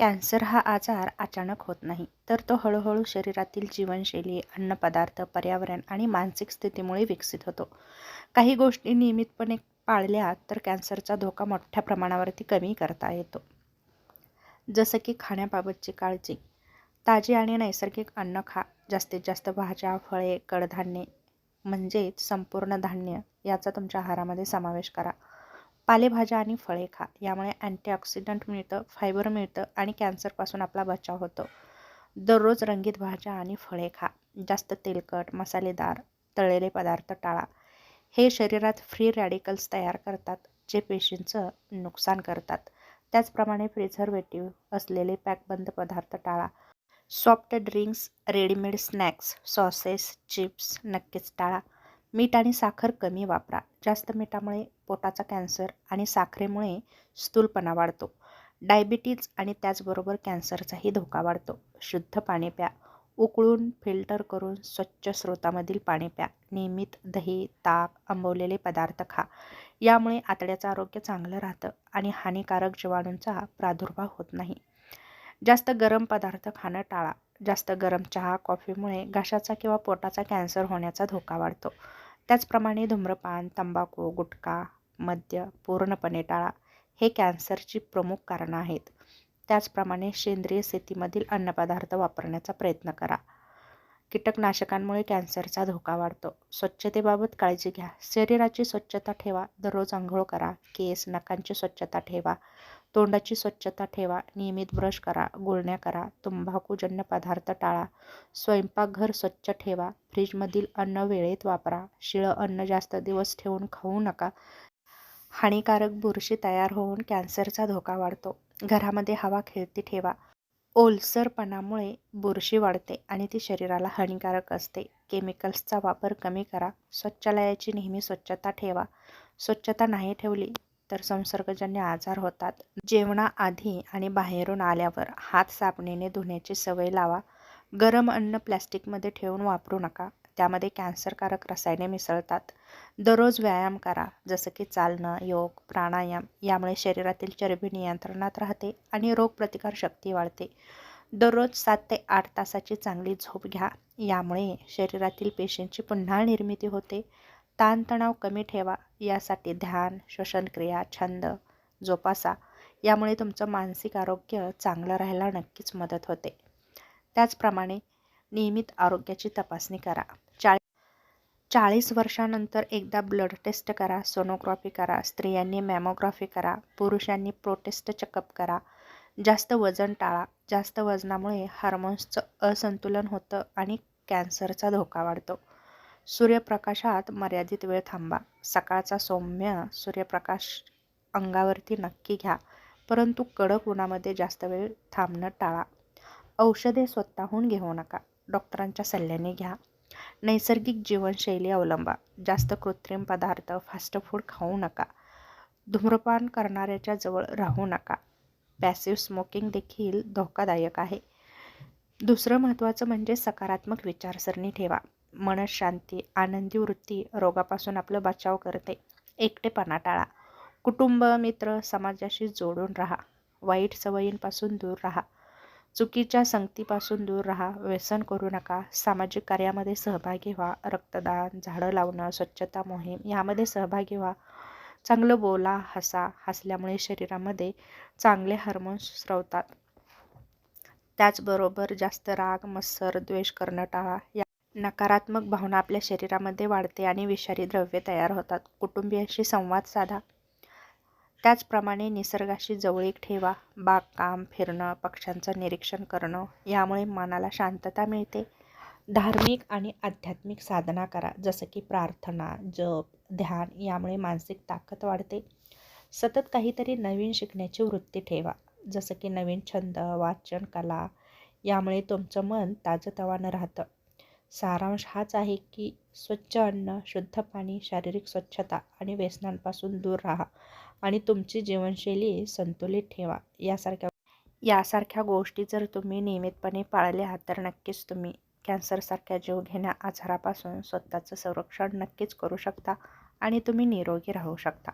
Cancer हा आजार अचानक होत नाही, तर तो हळूहळू शरीरातील जीवनशैली, अन्नपदार्थ, पर्यावरण आणि मानसिक स्थितीमुळे विकसित होतो. काही गोष्टी नियमितपणे पाळल्या तर कॅन्सरचा धोका मोठ्या प्रमाणावरती कमी करता येतो. जसं की खाण्याबाबतची काळजी. ताजी आणि नैसर्गिक अन्न खा. जास्तीत जास्त भाज्या, फळे, कडधान्ये म्हणजेच संपूर्ण धान्य याचा तुमच्या आहारामध्ये समावेश करा. पालेभाज्या आणि फळे खा. यामुळे अँटीऑक्सिडंट मिळतं, फायबर मिळतं आणि कॅन्सरपासून आपला बचाव होतो. दररोज रंगीत भाज्या आणि फळे खा. जास्त तेलकट, मसालेदार, तळलेले पदार्थ टाळा. हे शरीरात फ्री रॅडिकल्स तयार करतात, जे पेशींचं नुकसान करतात. त्याचप्रमाणे प्रिझर्वेटिव्ह असलेले पॅकबंद पदार्थ टाळा. Soft drinks, readymade snacks, sauces, chips नक्कीच टाळा. मीठ आणि साखर कमी वापरा. जास्त मिठामुळे पोटाचा कॅन्सर आणि साखरेमुळे स्थूलपणा वाढतो. डायबिटीज आणि त्याचबरोबर कॅन्सरचाही धोका वाढतो. शुद्ध पाणी प्या. उकळून, फिल्टर करून स्वच्छ स्रोतामधील पाणी प्या. नियमित दही, ताक, आंबवलेले पदार्थ खा. यामुळे आतड्याचं आरोग्य चांगलं राहतं आणि हानिकारक जीवाणूंचा प्रादुर्भाव होत नाही. जास्त गरम पदार्थ खाणं टाळा. जास्त गरम चहा, कॉफीमुळे घशाचा किंवा पोटाचा कॅन्सर होण्याचा धोका वाढतो. त्याचप्रमाणे धूम्रपान, तंबाखू, गुटखा, मद्य पूर्णपणे टाळा. हे कॅन्सरची प्रमुख कारणं आहेत. त्याचप्रमाणे सेंद्रिय शेतीमधील अन्नपदार्थ वापरण्याचा प्रयत्न करा. कीटकनाशकांमुळे कॅन्सरचा धोका वाढतो. स्वच्छतेबाबत काळजी घ्या. शरीराची स्वच्छता ठेवा. दररोज अंघोळ करा. केस, नखांची स्वच्छता ठेवा. तोंडाची स्वच्छता ठेवा. नियमित ब्रश करा. गुळण्या करा. तंबाखूजन्य पदार्थ टाळा. स्वयंपाकघर स्वच्छ ठेवा. फ्रीजमधील अन्न वेळेत वापरा. शिळं अन्न जास्त दिवस ठेवून खाऊ नका. हानिकारक बुरशी तयार होऊन कॅन्सरचा धोका वाढतो. घरामध्ये हवा खेळती ठेवा. ओलसरपणामुळे बुरशी वाढते आणि ती शरीराला हानिकारक असते. केमिकल्सचा वापर कमी करा. शौचालयाची नेहमी स्वच्छता ठेवा. स्वच्छता नाही ठेवली तर संसर्गजन्य आजार होतात. जेवणाआधी आणि बाहेरून आल्यावर हात साबणाने धुण्याची सवय लावा. गरम अन्न प्लॅस्टिकमध्ये ठेवून वापरू नका. त्यामध्ये कॅन्सरकारक रसायने मिसळतात. दररोज व्यायाम करा, जसं की चालणं, योग, प्राणायाम. यामुळे शरीरातील चरबी नियंत्रणात राहते आणि रोगप्रतिकारशक्ती वाढते. दररोज 7 ते 8 तासाची चांगली झोप घ्या. यामुळे शरीरातील पेशींची पुन्हा निर्मिती होते. ताणतणाव कमी ठेवा. यासाठी ध्यान, श्वसनक्रिया, छंद जोपासा. यामुळे तुमचं मानसिक आरोग्य चांगलं राहायला नक्कीच मदत होते. त्याचप्रमाणे नियमित आरोग्याची तपासणी करा. 40 वर्षानंतर एकदा ब्लड टेस्ट करा. सोनोग्राफी करा. स्त्रियांनी मॅमोग्राफी करा. पुरुषांनी प्रोस्टेट चेकअप करा. जास्त वजन टाळा. जास्त वजनामुळे हार्मोन्सचं असंतुलन होतं आणि कॅन्सरचा धोका वाढतो. सूर्यप्रकाशात मर्यादित वेळ थांबा. सकाळचा सौम्य सूर्यप्रकाश अंगावरती नक्की घ्या, परंतु कडक उन्हामध्ये जास्त वेळ थांबणं टाळा. औषधे स्वतःहून घेऊ नका. डॉक्टरांच्या सल्ल्याने घ्या. नैसर्गिक जीवनशैली अवलंबा. जास्त कृत्रिम पदार्थ, फास्ट फूड खाऊ नका. धूम्रपान करणाऱ्याच्या जवळ राहू नका. पॅसिव्ह स्मोकिंग देखील धोकादायक आहे. दुसरं महत्त्वाचं म्हणजे सकारात्मक विचारसरणी ठेवा. मनःशांती, आनंदी वृत्ती रोगापासून आपलं बचाव करते. एकटेपणा टाळा. कुटुंब, मित्र, समाजाशी जोडून राहा. वाईट सवयींपासून दूर राहा. चुकीच्या संगतीपासून दूर राहा. व्यसन करू नका. सामाजिक कार्यामध्ये सहभागी व्हा. रक्तदान, झाडं लावणं, स्वच्छता मोहीम यामध्ये सहभागी व्हा. चांगलं बोला, हसा. हसल्यामुळे शरीरामध्ये चांगले हार्मोन्स स्रवतात. त्याचबरोबर जास्त राग, मत्सर, द्वेष करणं टाळा. या नकारात्मक भावना आपल्या शरीरामध्ये वाढते आणि विषारी द्रव्ये तयार होतात. कुटुंबियांशी संवाद साधा. त्याचप्रमाणे निसर्गाशी जवळीक ठेवा. बागकाम, फिरणं, पक्ष्यांचं निरीक्षण करणं यामुळे मनाला शांतता मिळते. धार्मिक आणि आध्यात्मिक साधना करा, जसं की प्रार्थना, जप, ध्यान. यामुळे मानसिक ताकद वाढते. सतत काहीतरी नवीन शिकण्याची वृत्ती ठेवा, जसं की नवीन छंद, वाचन, कला. यामुळे तुमचं मन ताजंतवानं राहतं. सारांश हाच आहे की स्वच्छ अन्न, शुद्ध पाणी, शारीरिक स्वच्छता आणि व्यसनांपासून दूर राहा आणि तुमची जीवनशैली संतुलित ठेवा. यासारख्या गोष्टी जर तुम्ही नियमितपणे पाळल्या तर नक्कीच तुम्ही कॅन्सरसारख्या जीवघेण्या आजारापासून स्वतःचं संरक्षण नक्कीच करू शकता आणि तुम्ही निरोगी राहू शकता.